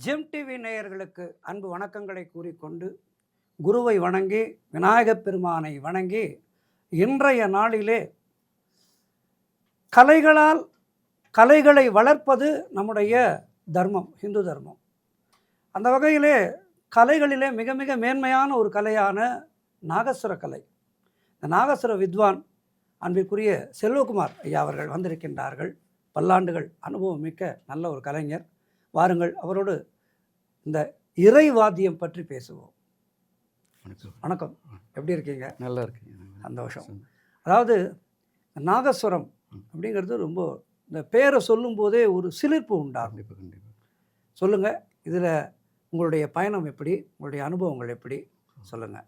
GeM TV நேயர்களுக்கு அன்பு வணக்கங்களை கூறிக்கொண்டு குருவை வணங்கி விநாயகப் பெருமானை வணங்கி இன்றைய நாளிலே கலைகளை வளர்ப்பது நம்முடைய தர்மம், இந்து தர்மம். அந்த வகையிலே கலைகளிலே மிக மிக மேன்மையான ஒரு கலையான நாகஸ்வர கலை. இந்த நாகஸ்வர வித்வான் அன்பிற்குரிய செல்வகுமார் ஐயா அவர்கள் வந்திருக்கின்றார்கள். பல்லாண்டுகள் அனுபவம் மிக்க நல்ல ஒரு கலைஞர். வாருங்கள், அவரோடு இந்த இறைவாத்தியம் பற்றி பேசுவோம். வணக்கம், எப்படி இருக்கீங்க? நல்லா இருக்கீங்க. சந்தோஷம். அதாவது நாகஸ்வரம் அப்படிங்கிறது ரொம்ப, இந்த பேரை சொல்லும் போதே ஒரு சிலிர்ப்பு உண்டாகும். சொல்லுங்கள், இதில் உங்களுடைய பயணம் எப்படி, உங்களுடைய அனுபவங்கள் எப்படி சொல்லுங்கள்.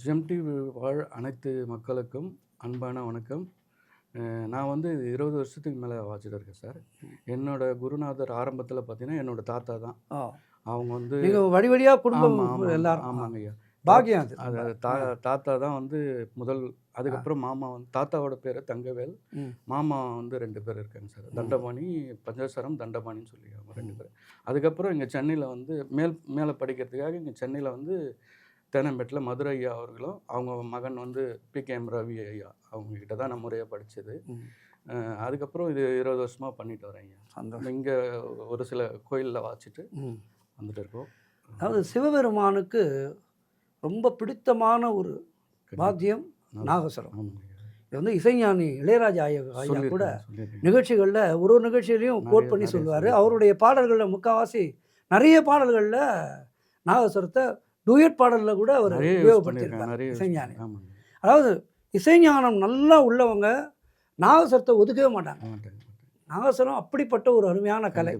ஜெம் டிவி வாழ் அனைத்து மக்களுக்கும் அன்பான வணக்கம். நான் 20 வருஷத்துக்கு மேலே வாட்சிட்டு இருக்கேன் சார். என்னோட குருநாதர் ஆரம்பத்தில் பார்த்தீங்கன்னா என்னோடய தாத்தா தான். அவங்க வழிவழியாக குடும்பம் எல்லாரும். ஆமாங்க ஐயா, பாக்கியம். அது தாத்தா தான் முதல். அதுக்கப்புறம் மாமா தாத்தாவோட பேர் தங்கவேல், மாமா 2 பேர் இருக்காங்க சார். தண்டபாணி, பஞ்சஸ்வரம் தண்டபாணின்னு சொல்லி அவங்க 2 பேர். அதுக்கப்புறம் இங்கே சென்னையில் மேலே படிக்கிறதுக்காக இங்கே சென்னையில் தேனம்பேட்டில் மதுரை ஐயா அவர்களும் அவங்க மகன் PKM ரவி ஐயா அவங்கக்கிட்ட தான் நான் முறையாக படித்தது. அதுக்கப்புறம் இது 20 வருஷமாக பண்ணிட்டு வரேன் ஐயா. இங்கே ஒரு சில கோயிலில் வாச்சிட்டு வந்துட்டு இருக்கோம். அதாவது சிவபெருமானுக்கு ரொம்ப பிடித்தமான ஒரு வாத்தியம் நாகஸ்வரம். இது இசைஞானி இளையராஜா ஐயா கூட நிகழ்ச்சிகளில் ஒரு நிகழ்ச்சியிலையும் கோட் பண்ணி சொல்லுவார். அவருடைய பாடல்களில் முக்கால்வாசி நிறைய பாடல்களில் நாகஸ்வரத்தை டூயட் பாடலில் கூட அவர் உபயோகப்படுத்தியிருக்காரு இசைஞானி. அதாவது இசைஞானம் நல்லா உள்ளவங்க நாகஸ்வரத்தை ஒதுக்கவே மாட்டாங்க. நாகஸ்வரம் அப்படிப்பட்ட ஒரு அருமையான கலை.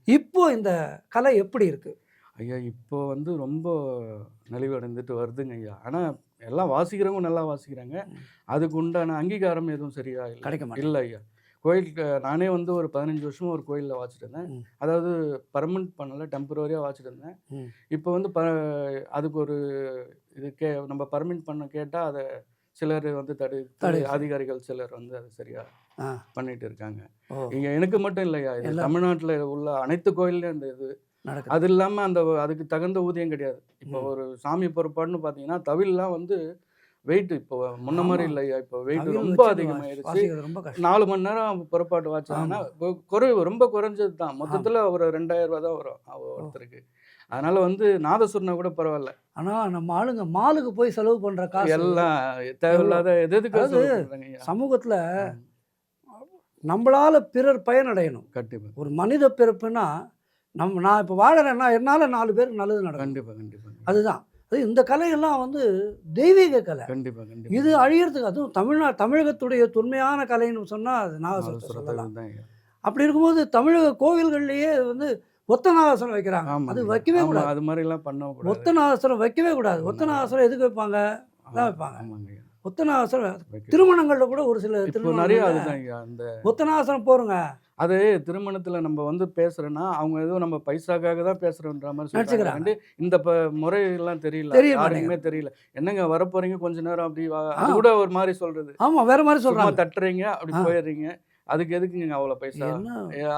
இப்போ இந்த கலை எப்படி இருக்குது ஐயா? இப்போ ரொம்ப நலிவடைந்துட்டு வருதுங்க ஐயா. ஆனால் எல்லாம் வாசிக்கிறவங்க நல்லா வாசிக்கிறாங்க. அதுக்கு உண்டான அங்கீகாரம் எதுவும் சரியா இல்லை ஐயா. கோயிலுக்கு நானே ஒரு 15 வருஷமாக ஒரு கோயிலில் வாச்சிட்டு இருந்தேன். அதாவது பர்மனெண்ட் பண்ணலை, டெம்பரரியாக வாச்சிட்டு இருந்தேன். இப்போ அதுக்கு ஒரு இது நம்ம பர்மனெண்ட் பண்ண கேட்டால் அதை சிலர் அதிகாரிகள் சிலர் அதை சரியாக பண்ணிட்டு இருக்காங்க. இங்கே எனக்கு மட்டும் இல்லையா, இது தமிழ்நாட்டில் உள்ள அனைத்து கோயில்லையும் இந்த இது. அது இல்லாமல் அதுக்கு தகுந்த ஊதியம் கிடையாது. இப்போ ஒரு சாமி பொறுப்பாடுன்னு பார்த்தீங்கன்னா தவில்லாம் வெயிட் இப்போ முன்ன மாதிரி இல்லையா. இப்போ வெயிட் ரொம்ப அதிகமாகிடுச்சு. 4 மணி நேரம் புறப்பாட்டு வாட்சாங்கன்னா ரொம்ப குறைஞ்சது தான். மொத்தத்தில் ஒரு 2000 ரூபா தான் வரும் ஒருத்தருக்கு. அதனால நாதசுரனா கூட பரவாயில்ல. ஆனால் நம்ம ஆளுங்க மாலுக்கு போய் செலவு பண்ணுற காசு எல்லாம் தேவையில்லாத எதுக்கு சமூகத்தில் நம்மளால பிறர் பயனடையணும். கண்டிப்பாக. ஒரு மனித பிறப்புனா நான் இப்போ வாழறேன்னா என்னால் 4 பேருக்கு நல்லது நடக்கும். கண்டிப்பாக. அதுதான். இந்த கலையெல்லாம் தெய்வீக கலை. கண்டிப்பாக. இது அழியறதுக்கு, அதுவும் தமிழகத்துடைய தொன்மையான கலைன்னு சொன்னால் அது நாகஸ்வரம். அப்படி இருக்கும்போது தமிழக கோவில்கள்லேயே ஒத்த நாகஸ்வரம் வைக்கிறாங்க. அது வைக்கவே கூடாது. அது மாதிரிலாம் பண்ண ஒத்த நாகஸ்வரம் வைக்கவே கூடாது. ஒத்த நாகஸ்வரம் எதுக்கு வைப்பாங்க? அதான் வைப்பாங்க. ஒத்த நாகஸ்வரம் திருமணங்களில் கூட ஒரு சில திருமணம் ஒத்த நாகஸ்வரம் போருங்க. அது திருமணத்தில் நம்ம பேசுகிறோன்னா அவங்க ஏதோ நம்ம பைசாக்காக தான் பேசுகிறோன்ற மாதிரி நினச்சிக்கிறாங்க. இந்த முறையெல்லாம் யாருக்குமே தெரியல. என்னங்க வரப்போறீங்க கொஞ்ச நேரம் அப்படி அது கூட ஒரு மாதிரி சொல்கிறது. ஆமாம், வேறு மாதிரி சொல்கிறாங்க. தட்டுறீங்க அப்படி போயிடுறீங்க. அதுக்கு எதுக்குங்க அவ்வளோ பைசா?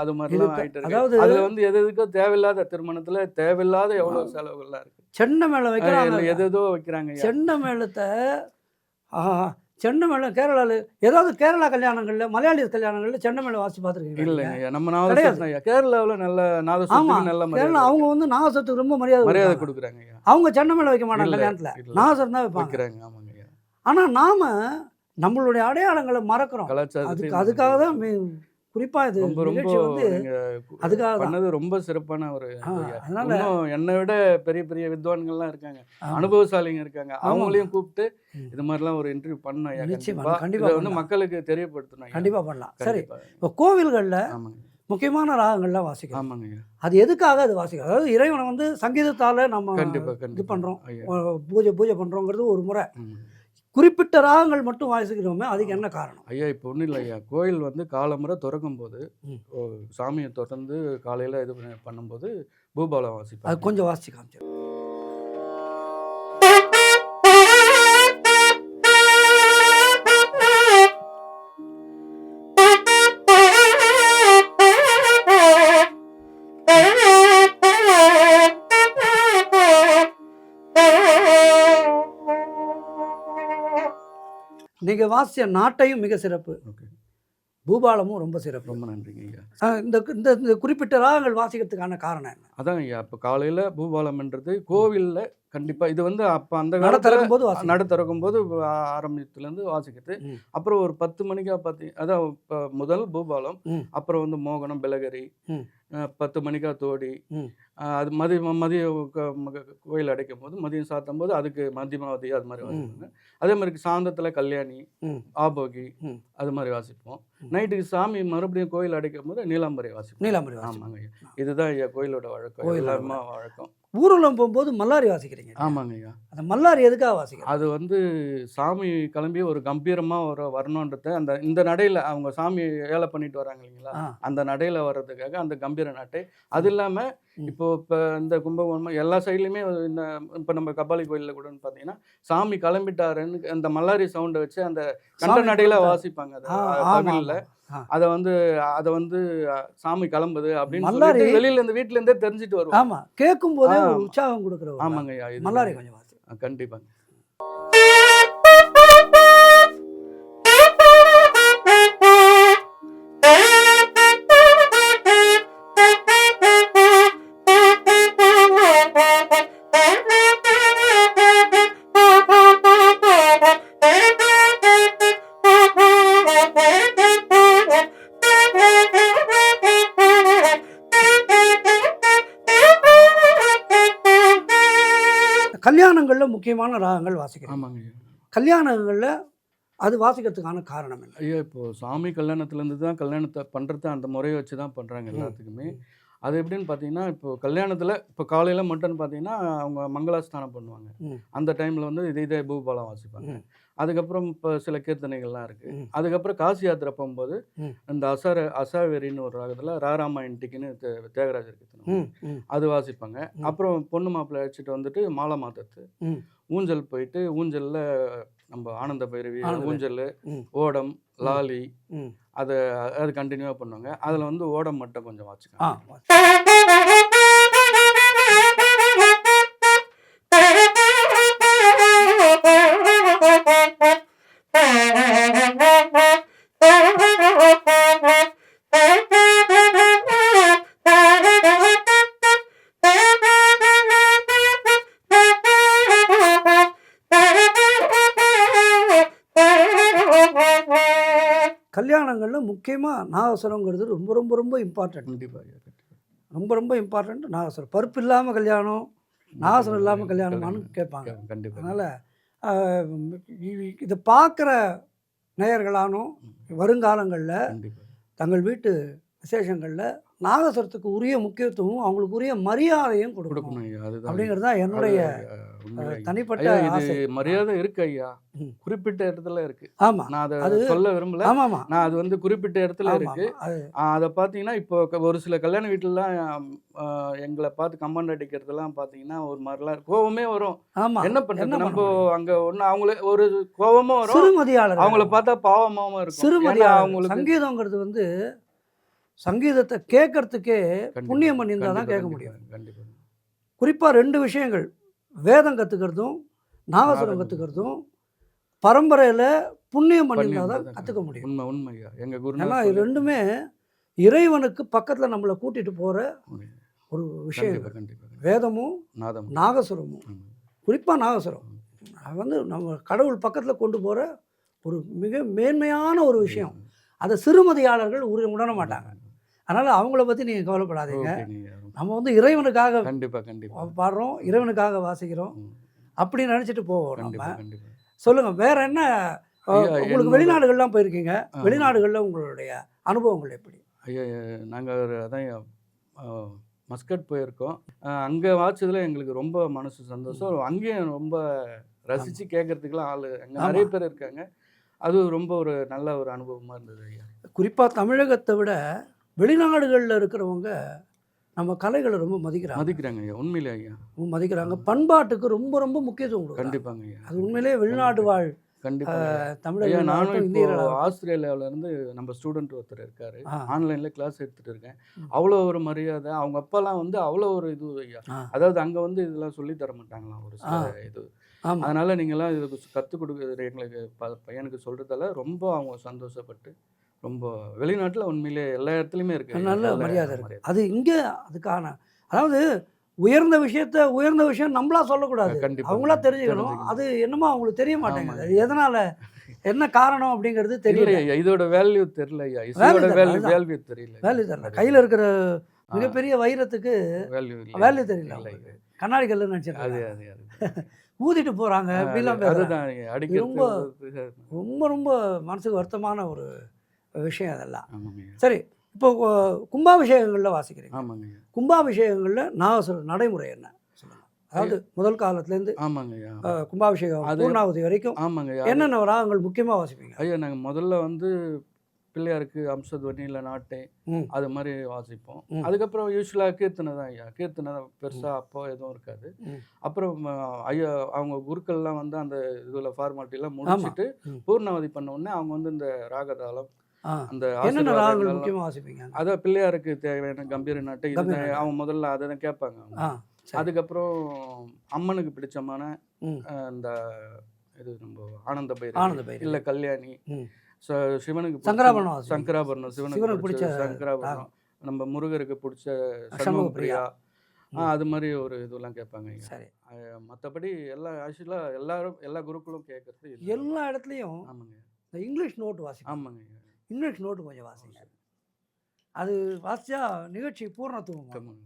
அது மாதிரிலாம் ஆகிட்டு இருக்கு. அதாவது அதில் எதுக்கோ தேவையில்லாத திருமணத்தில் தேவையில்லாத எவ்வளோ செலவுகள்லாம் இருக்குது. செண்டை மேளம் வைக்கிறாங்க, எதோ வைக்கிறாங்க. செண்டை மேளத்தை செண்டை மேளம் கேரளாவில் ஏதாவது கேரளா கல்யாணங்களில், மலையாளி கல்யாணங்களில் செண்டை மேளம் வாசி பார்த்துருக்கீங்க? இல்லைங்க, நம்ம நாகஸ்வரம் கேரளாவில் நல்ல நாகஸ்வரம் நல்ல கேரளா அவங்க நாகஸ்வரத்துக்கு ரொம்ப மரியாதை கொடுக்குறாங்க. அவங்க செண்டை மேளம் வைக்க மாட்டாங்க கல்யாணத்தில், நாகஸ்வரம் தான் வைப்பாங்க. ஆமாங்க. ஆனால் நாம் நம்மளுடைய அடையாளங்களை மறக்கிறோம். அதுக்காக தான் குறிப்பாக இது அதுக்காக பண்ணது ரொம்ப சிறப்பான ஒரு. அதனால என்னை விட பெரிய பெரிய வித்வான்கள்லாம் இருக்காங்க, அனுபவசாலிங்க இருக்காங்க. அவங்களையும் கூப்பிட்டு இது மாதிரிலாம் ஒரு இன்டர்வியூ பண்ணணும். கண்டிப்பாக மக்களுக்கு தெரியப்படுத்தணும். கண்டிப்பாக பண்ணலாம். சரி, இப்போ கோவில்களில் முக்கியமான ராகங்கள்லாம் வாசிக்கிறோம். ஆமாங்க. அது எதுக்காக அது வாசிக்கிறோம்? அதாவது இறைவனை சங்கீதத்தால் நம்ம இது பண்ணுறோம், பூஜை பண்ணுறோங்கிறது ஒரு முறை. குறிப்பிட்ட ராகங்கள் மட்டும் வாசிக்கிறோமே, அதுக்கு என்ன காரணம் ஐயா? இப்போ ஒன்றும் இல்லை ஐயா. கோயில் காலமுறை திறக்கும் போது சாமியை தொடர்ந்து காலையில் இது பண்ணும்போது பூபாலம் வாசிப்போம். அது கொஞ்சம் வாசிச்சு காமிச்சு. நீங்கள் வாசித்த நாட்டையும் மிக சிறப்பு, ஓகே, பூபாலமும் ரொம்ப சிறப்பு. ரொம்ப நன்றிங்க ஐயா. இந்த இந்த இந்த குறிப்பிட்ட ராகங்கள் வாசிக்கிறதுக்கான காரணம் என்ன? அதான் ஐயா, இப்போ காலையில் பூபாலம்ன்றது கோவிலில் கண்டிப்பாக இது வந்து அப்போ அந்த நட காலத்தில் திறக்கும் போது வாசி. நட திறக்கும் போது ஆரம்பத்துலேருந்து வாசிக்கிறது. ம். அப்புறம் ஒரு 10 மணிக்கா அதான் இப்போ முதல் பூபாலம், ம். அப்புறம் வந்து மோகனம், பெலகரி, ம். 10 மணிக்கா தோடி, ம். அது மதியம் கோயில் அடைக்கும் போது மதியம் சாத்தும் போது அதுக்கு மதியமாவதி அது மாதிரி வாசிப்பாங்க. அதே மாதிரி சாயந்தரத்தில் கல்யாணி, ம். ஆபோகி ம். அது மாதிரி வாசிப்போம். நைட்டுக்கு சாமி மறுபடியும் கோயில் அடைக்கும் போது நீலாம்பரி வாசிப்போம். நீலாம்பரி வாசி. ஆமாங்க ஐயா, இதுதான் ஐயா கோயிலோட வழக்கம், கோயிலோட எல்லாருமா வழக்கம். ஊர்வலம் போகும்போது மல்லாரி வாசிக்கிறீங்க. ஆமாங்க ஐயா, அந்த மல்லாரி எதுக்காக வாசிக்கிறீங்க? அது வந்து சாமி கிளம்பி ஒரு கம்பீரமாக வரணுன்றத இந்த நடையில் அவங்க சாமி வேலை பண்ணிட்டு வராங்க இல்லைங்களா, ஆ. அந்த நடையில் வர்றதுக்காக அந்த கம்பீர நாட்டை. அது இல்லாமல் இப்போ இந்த கும்பகோணம் எல்லா சைட்லையுமே இந்த இப்போ நம்ம கபாலி கோயிலில் கூட பார்த்தீங்கன்னா சாமி கிளம்பிட்டாருன்னு அந்த மல்லாரி சவுண்டை வச்சு அந்த கண்ட நடையில் வாசிப்பாங்க. தமிழில் அதை வந்து சாமி கிளம்புது அப்படின்னு மல்லாரி சொல்லிட்டு வெளியில இருந்து வீட்டுல இருந்தே தெரிஞ்சுட்டு வருவோம். ஆமா, கேட்கும் போதே ஒரு உற்சாகம் கொடுக்குற ஒரு ஆமாங்க ஐயா, இது மல்லாரி கொஞ்சம் வாசி. கண்டிப்பாங்க. கல்யாணங்களில் முக்கியமான ராகங்கள் வாசிக்கிறேன். ஆமாங்க ஐயா. கல்யாணங்களில் அது வாசிக்கிறதுக்கான காரணம் என்ன? ஐயா, இப்போ சாமி கல்யாணத்துலேருந்து தான் கல்யாணத்தை பண்ணுறது அந்த முறையை வச்சு தான் பண்ணுறாங்க எல்லாத்துக்குமே. அது எப்படின்னு பார்த்தீங்கன்னா, இப்போ கல்யாணத்தில் இப்போ காலையில் மட்டும்னு பார்த்தீங்கன்னா அவங்க மங்களாஸ்தானம் பண்ணுவாங்க. அந்த டைமில் வந்து இதே பூபாலம் வாசிப்பாங்க. அதுக்கப்புறம் இப்போ சில கீர்த்தனைகள்லாம் இருக்குது. அதுக்கப்புறம் காசி யாத்திரை போகும்போது இந்த அசாவேரின்னு ஒரு ராகத்தில் ராராமாயண்டிக்குன்னு தியாகராஜர் கீர்த்தனை அது வாசிப்பாங்க. அப்புறம் பொண்ணு மாப்பிள்ளை அழைச்சிட்டு வந்துட்டு மாலை மாத்தத்து, ஊஞ்சல் போயிட்டு ஊஞ்சலில் நம்ம ஆனந்த பைரவி, ஊஞ்சல், ஓடம், லாலி அது கண்டினியூவாக பண்ணுவாங்க. அதில் வந்து ஓடம் மட்டும் கொஞ்சம் வாசிக்கலாம். கல்யாணங்களில் முக்கியமாக நாகஸ்வரங்கிறது ரொம்ப ரொம்ப ரொம்ப இம்பார்ட்டன்ட். கண்டிப்பாக ரொம்ப ரொம்ப இம்பார்ட்டன்ட் நாகஸ்வரம். பருப்பு இல்லாமல் கல்யாணம், நாகஸ்வரம் இல்லாமல் கல்யாணமானு கேட்பாங்க. கண்டிப்பாக. அதனால் இதை பார்க்குற நேயர்களானும் வருங்காலங்களில் தங்கள் வீட்டு விசேஷங்களில் நாகஸ்வரத்துக்கு உரிய முக்கியத்துவம், அவங்களுக்கு உரிய மரியாதையும் கொடுக்கணும் அப்படிங்கிறது தான் என்னுடைய தனிப்பட்ட ஆசை. மரியாதை இருக்கு ஐயா, குறிப்பிட்ட இடத்துல இருக்கு. ஆமா, நான் அதை சொல்ல விரும்பல. ஆமாமா, நான் அது வந்து குறிப்பிட்ட இடத்துல இருக்கு. அதை பார்த்தீங்கன்னா இப்போ ஒரு சில கல்யாண வீட்டுலாம் எங்களை பார்த்து கமெண்ட் அடிக்கிறதுலாம் பார்த்தீங்கன்னா ஒரு மாதிரிலாம் கோவமே வரும். ஆமா, என்ன பண்றது, நம்ம அங்க ஒன்று அவங்களே ஒரு கோவமும் வரும். சிறுமதியாளர் அவங்கள பார்த்தா பாவமாவும் இருக்கும். சிறுமதியாளர் அவங்களுக்கு சங்கீதங்கிறது வந்து சங்கீதத்தை கேட்கறதுக்கே புண்ணியம் பண்ணியிருந்தால் தான் கேட்க முடியும். கண்டிப்பாக. குறிப்பாக 2 விஷயங்கள், வேதம் கற்றுக்கிறதும் நாகஸ்வரம் கற்றுக்கிறதும் பரம்பரையில் புண்ணியம் பண்ணியிருந்தால் தான் கற்றுக்க முடியும். உண்மையா எங்கள் குரு. ஏன்னா இது ரெண்டுமே இறைவனுக்கு பக்கத்தில் நம்மளை கூட்டிகிட்டு போகிற ஒரு விஷயம். வேதமும் நாகஸ்வரமும், குறிப்பாக நாகஸ்வரம் அது வந்து நம்ம கடவுள் பக்கத்தில் கொண்டு போகிற ஒரு மிக மேன்மையான ஒரு விஷயம். அதை சிறுமதியாளர்கள் உணர மாட்டாங்க. அதனால் அவங்கள பற்றி நீங்கள் கவலைப்படாதீங்க. நம்ம வந்து இறைவனுக்காக பாடுறோம், இறைவனுக்காக வாசிக்கிறோம் அப்படி நினச்சிட்டு போவோம் நம்ம. சொல்லுங்கள், வேறு என்ன உங்களுக்கு வெளிநாடுகள்லாம் போயிருக்கீங்க, வெளிநாடுகளில் உங்களுடைய அனுபவங்கள் எப்படி? ஐயா, நாங்கள் அதான் மஸ்கட் போயிருக்கோம். அங்கே வாட்சதில் எங்களுக்கு ரொம்ப மனசு சந்தோஷம். அங்கேயும் ரொம்ப ரசித்து கேட்குறதுக்கெலாம் ஆள் அங்கே நிறைய பேர் இருக்காங்க. அது ரொம்ப ஒரு நல்ல ஒரு அனுபவமாக இருந்தது ஐயா. குறிப்பாக தமிழகத்தை விட வெளிநாடுகளில் இருக்கிறவங்க நம்ம கலைகளை ரொம்ப மதிக்கிறாங்க ஐயா. உண்மையிலே ஐயா மதிக்கிறாங்க. பண்பாட்டுக்கு ரொம்ப ரொம்ப முக்கியத்துவம் கொடுக்குறாங்க. கண்டிப்பாங்க ஐயா. அது உண்மையிலே வெளிநாடு வாழ் தமிழக. நானும் இப்போ ஆஸ்திரேலியாவிலேருந்து நம்ம ஸ்டூடெண்ட் ஒருத்தர் இருக்காரு, ஆன்லைனில் கிளாஸ் எடுத்துகிட்டு இருக்கேன். அவ்வளோ ஒரு மரியாதை. அவங்க அப்பெல்லாம் வந்து அவ்வளோ ஒரு இது ஐயா. அதாவது அங்கே வந்து இதெல்லாம் சொல்லி தர மாட்டாங்களாம் ஒரு சில இது. ஆமா. அதனால நீங்கலாம் இதுக்கு கத்துக் கொடுக்குற எங்களுக்கு பையனுக்கு சொல்றதால ரொம்ப அவங்க சந்தோஷப்பட்டு, ரொம்ப வெளிநாட்டுல உண்மையிலேயே எல்லா இடத்துலயுமே இருக்கு. நல்ல எல்லா மரியாதை இருக்கு. மரியாதை. அது இங்க அதுக்கான அதாவது உயர்ந்த விஷயம் நம்மளா சொல்லக்கூடாது. கண்டிப்பா. அவங்களா தெரிஞ்சுக்கணும். தெரிஞ்சுக்கணும். அது என்னமோ அவங்களுக்கு தெரிய மாட்டேங்குது. ஆமாங்க. அது எதனால, என்ன காரணம் அப்படிங்கிறது இல்ல தெரியல. ஐயா, இதோட வேல்யூ தெரியல ஐயா. வேல்யூ இசையோட தெரியல. அதுதான். வேல்யூ தெரியல. வேல்யூ தெரியல. கையில இருக்கிற மிகப்பெரிய வைரத்துக்கு வேல்யூ இல்ல. வேல்யூ தெரியல இல்ல. அவங்களுக்கு. கண்ணாடி கல்லுன்னு அது நினச்சிருக்காங்க. அது ஊதிட்டு போறாங்க அப்படிலாம் பேசுறாங்க. அதுதான் அடிக்கிறது. ரொம்ப ரொம்ப ரொம்ப மனசுக்கு வருத்தமான ஒரு விஷயம் அதெல்லாம். ஆமாங்க. சரி, இப்போ கும்பாபிஷேகங்கள்ல வாசிக்கிறீங்க. ஆமாங்க. கும்பாபிஷேகங்கள்ல நாகசுர நடைமுறை என்ன சொல்லுங்க? அதாவது முதல் காலத்துலேருந்து ஆமாங்கய்யா. கும்பாபிஷேகம் பூர்ணாவதி வரைக்கும் ஆமாங்கய்யா. என்னென்ன ராகங்கள் முக்கியமாக வாசிப்பீங்க? ஐயா நாங்கள் முதல்ல வந்து பிள்ளையாருக்கு அம்சத்வனி இல்லை நாட்டை அது மாதிரி வாசிப்போம். அதுக்கப்புறம் யூஸ்வலாக கீர்த்தனை தான் ஐயா. கீர்த்தனை பெருசாக அப்போ எதுவும் இருக்காது. அப்புறம் ஐயா அவங்க குருக்கள்லாம் வந்து அந்த இதில் ஃபார்மாலிட்டிலாம் முடிச்சுட்டு பூர்ணாவதி பண்ண உடனே அவங்க வந்து இந்த ராகதாளம் அந்த என்னென்ன ராகங்கள் முக்கியமாக வாசிப்பீங்க? அதான் பிள்ளையாருக்கு தேவையான கம்பீர நாட்டை அவங்க முதல்ல அதை தான் கேட்பாங்க. அதுக்கப்புறம் அம்மனுக்கு பிடிச்சமான இந்த இது நம்ம ஆனந்த பைரவி இல்லை கல்யாணி, சிவனுக்கு சங்கராபரணம், சிவனுக்கு பிடிச்ச சங்கராபரணம், நம்ம முருகருக்கு பிடிச்ச சண்முகப்பிரியா, அது மாதிரி ஒரு இதெல்லாம் கேட்பாங்க. சரி, மற்றபடி ஆக்சுவலாக எல்லா குருக்களும் கேட்கறது எல்லா இடத்துலையும். ஆமாங்க. இந்த இங்கிலீஷ் நோட்டு வாசிப்போம். ஆமாங்க. இங்கிலீஷ் நோட்டு கொஞ்சம் வாசிங்க. அது வாசிச்சா நிகழ்ச்சி பூர்ணத்துவம்.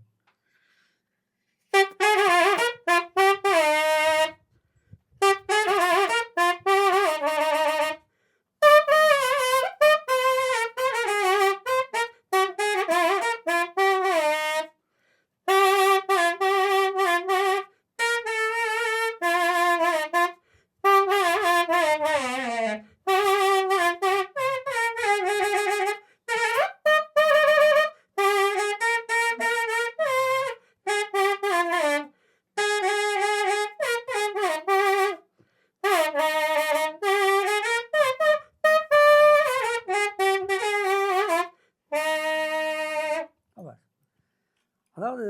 அதாவது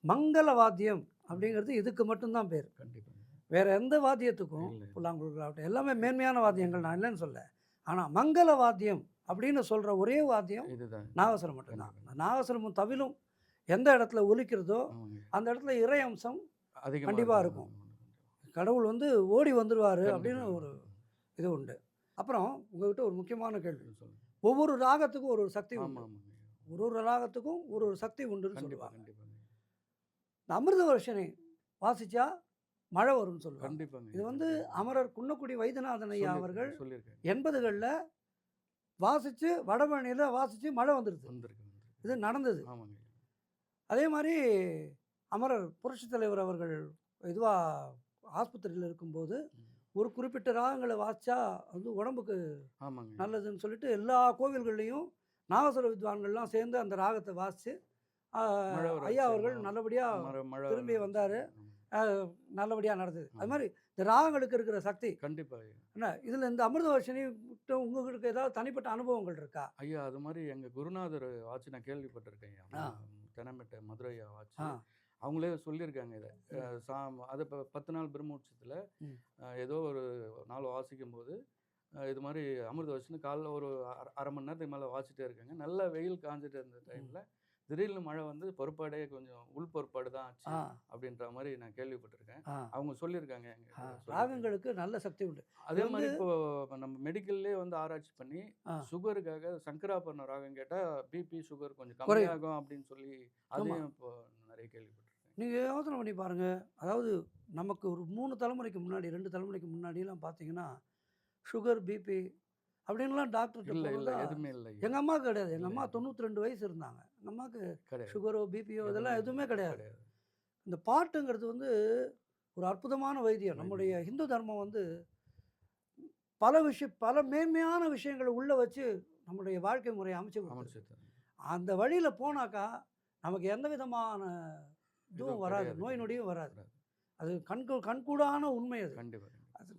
மங்கள வாத்தியம் அப்படிங்கிறது இதுக்கு மட்டும்தான் பேர். கண்டிப்பாக. வேற எந்த வாத்தியத்துக்கும் புல்லாங்குழலாகட்டும் எல்லாமே மேன்மையான வாத்தியங்கள், நான் இல்லைன்னு சொல்ல. ஆனால் மங்கள வாத்தியம் அப்படின்னு சொல்கிற ஒரே வாத்தியம் நாகஸ்வரம் மட்டும்தான். நாகஸ்வரமும் தவிலும் எந்த இடத்துல ஒலிக்கிறதோ அந்த இடத்துல இறை அம்சம் கண்டிப்பாக இருக்கும். கடவுள் வந்து ஓடி வந்துடுவார் அப்படின்னு ஒரு இது உண்டு. அப்புறம் உங்கள்கிட்ட ஒரு முக்கியமான கேள்வி. ஒவ்வொரு ராகத்துக்கும் ஒரு சக்தி உண்டு. ஒரு ராகத்துக்கும் ஒரு சக்தி உண்டுன்னு சொல்லுவாங்க. இந்த அமிர்தவர்ஷினி வாசிச்சா மழை வரும்னு சொல்லுவாங்க. இது வந்து அமரர் குன்னக்குடி வைத்தியநாதன் ஐயா அவர்கள் 80களில் வாசித்து வடபழனியில் வாசித்து மழை வந்துடுது. இது நடந்தது. அதே மாதிரி அமரர் புரட்சித் தலைவர் அவர்கள் இதுவாக ஆஸ்பத்திரியில் இருக்கும்போது ஒரு குறிப்பிட்ட ராகங்களை வாசித்தா வந்து உடம்புக்கு நல்லதுன்னு சொல்லிட்டு எல்லா கோவில்கள்லேயும் நாகஸ்வர வித்வான்கள்லாம் சேர்ந்து அந்த ராகத்தை வாசித்து ஐயா அவர்கள் நல்லபடியாக திரும்பி வந்தார். நல்லபடியாக நடந்தது. அது மாதிரி இந்த ராகங்களுக்கு இருக்கிற சக்தி கண்டிப்பாக என்ன. இதில் இந்த அமிர்தவர்ஷினி உங்களுக்கு ஏதாவது தனிப்பட்ட அனுபவங்கள் இருக்கா? ஐயா அது மாதிரி எங்கள் குருநாதர் வாட்சி நான் கேள்விப்பட்டிருக்கேன். தெனமெட்ட மதுரையா வாட்சி அவங்களே சொல்லியிருக்காங்க இதை. அது இப்போ 10 நாள் பிரம்மோற்சவத்தில் ஏதோ ஒரு நாள் வாசிக்கும் போது இது மாதிரி அமிர்தவர்ஷினி காலைல ஒரு அரை மணி நேரத்துக்கு மேலே வாசிட்டே இருக்காங்க. நல்லா வெயில் காஞ்சிட்டு இருந்த டைமில் திடீர்னு மழை வந்து பொறுப்பாடே கொஞ்சம் உள் பொறுப்பாடு தான் ஆச்சு அப்படின்ற மாதிரி நான் கேள்விப்பட்டிருக்கேன். அவங்க சொல்லியிருக்காங்க. ராகங்களுக்கு நல்ல சக்தி உண்டு. அதே மாதிரி இப்போ நம்ம மெடிக்கல்லே வந்து ஆராய்ச்சி பண்ணி சுகருக்காக சங்கராபரண ராகம் கேட்டால் பிபி சுகர் கொஞ்சம் கம்மியாகும் அப்படின்னு சொல்லி அதையும் இப்போ நிறைய கேள்விப்பட்டிருக்கேன். நீங்கள் யோசனை பண்ணி பாருங்கள். அதாவது நமக்கு ஒரு 3 தலைமுறைக்கு முன்னாடி 2 தலைமுறைக்கு முன்னாடிலாம் பார்த்தீங்கன்னா சுகர் பிபி அப்படின்லாம் டாக்டர் இல்லை எதுவுமே இல்லை. எங்கள் அம்மாவுக்கு கிடையாது. எங்கள் அம்மா 92 வயசு இருந்தாங்க. எங்கள் அம்மாவுக்கு சுகரோ பிபியோ இதெல்லாம் எதுவுமே கிடையாது. இந்த பாட்டுங்கிறது வந்து ஒரு அற்புதமான வைத்தியம். நம்முடைய ஹிந்து தர்மம் வந்து பல மேன்மையான விஷயங்களை உள்ளே வச்சு நம்முடைய வாழ்க்கை முறையை அமைச்சு அந்த வழியில் போனாக்கா நமக்கு எந்த விதமான இதுவும் வராது, நோய் நொடியும் வராது. அது கண்கூடான உண்மை. அது கண்டிப்பாக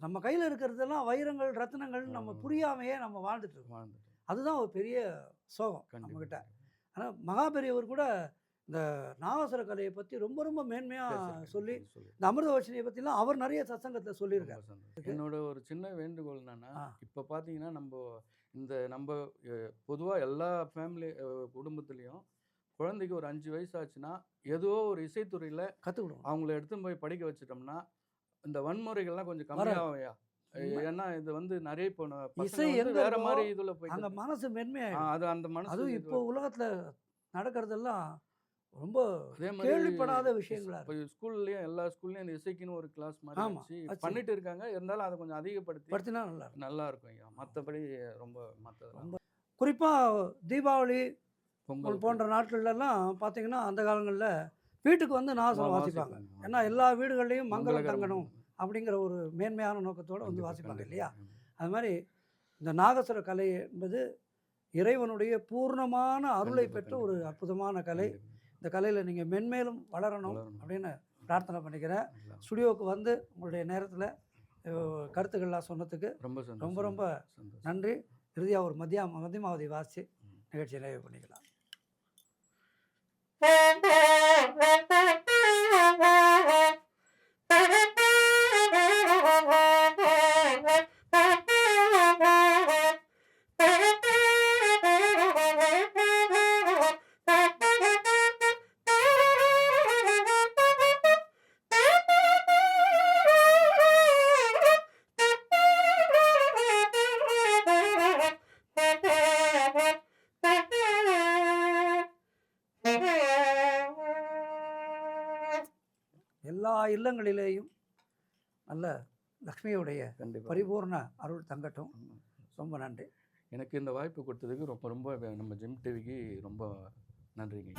நம்ம கையில் இருக்கிறதெல்லாம் வைரங்கள் ரத்தினங்கள் நம்ம புரியாமையே நம்ம வாழ்ந்துட்டு இருக்கோம். அதுதான் ஒரு பெரிய சோகம் நம்மக்கிட்ட. ஆனால் மகாபெரியவர் கூட இந்த நாகசுர கலையை பற்றி ரொம்ப ரொம்ப மேன்மையாக சொல்லி சொல்லி இந்த அமிர்தவர்ஷினியை பற்றிலாம் அவர் நிறைய சத்சங்கத்தில் சொல்லியிருக்காரு. ரொம்ப சந்தோஷம். என்னோட ஒரு சின்ன வேண்டுகோள் என்னன்னா, இப்போ பார்த்தீங்கன்னா நம்ம பொதுவாக எல்லா ஃபேமிலி குடும்பத்துலேயும் குழந்தைக்கு ஒரு 5 வயசு ஆச்சுன்னா ஏதோ ஒரு இசைத்துறையில் கற்றுக்கணும். அவங்கள எடுத்துன்னு போய் படிக்க வச்சுட்டோம்னா இந்த வன்முறைகள்லாம் கொஞ்சம் கம்மியாகும். ஏன்னா இது வந்து நிறைய இப்போ இசை வேற மாதிரி இதுல போய் அங்கே மனசு மென்மையாக அது அந்த மனசு அதுவும் இப்போ உலகத்தில் நடக்கிறதெல்லாம் ரொம்ப அதே மாதிரி கேள்விப்படாத விஷயங்களா இப்போ ஸ்கூல்லையும் எல்லா ஸ்கூல்லையும் இந்த இசைக்குன்னு ஒரு கிளாஸ் மாதிரி ஆமா, வச்சு பண்ணிட்டு இருக்காங்க. இருந்தாலும் அதை கொஞ்சம் அதிகப்படுத்தி படுத்தினா நல்லா இருக்கும். நல்லா இருக்கும் ஐயா. மற்றபடி ரொம்ப மற்றதெல்லாம் குறிப்பாக தீபாவளி பொங்கல் போன்ற நாட்கள்லாம் பார்த்தீங்கன்னா அந்த காலங்களில் வீட்டுக்கு வந்து நாகசுரம் வாசிப்பாங்க. ஏன்னா எல்லா வீடுகள்லையும் மங்களம் தங்கணும் அப்படிங்கிற ஒரு மேன்மையான நோக்கத்தோடு வந்து வாசிப்பாங்க இல்லையா? அது மாதிரி இந்த நாகசுர கலை என்பது இறைவனுடைய பூர்ணமான அருளை பெற்ற ஒரு அற்புதமான கலை. இந்த கலையில் நீங்கள் மென்மேலும் வளரணும் அப்படின்னு பிரார்த்தனை பண்ணிக்கிறேன். ஸ்டுடியோவுக்கு வந்து உங்களுடைய நேரத்தில் கருத்துக்கள்லாம் சொன்னதுக்கு ரொம்ப ரொம்ப நன்றி. இறுதியாக ஒரு மத்தியமாவதி வாசித்து நிகழ்ச்சியை நிறைவு பண்ணிக்கலாம். எல்லா இல்லங்களிலேயும் நல்ல லக்ஷ்மியுடைய பரிபூர்ண அருள் தங்கட்டும். ரொம்ப நன்றி. எனக்கு இந்த வாய்ப்பு கொடுத்ததுக்கு ரொம்ப ரொம்ப நம்ம ஜெம் டிவிக்கு ரொம்ப நன்றிங்க.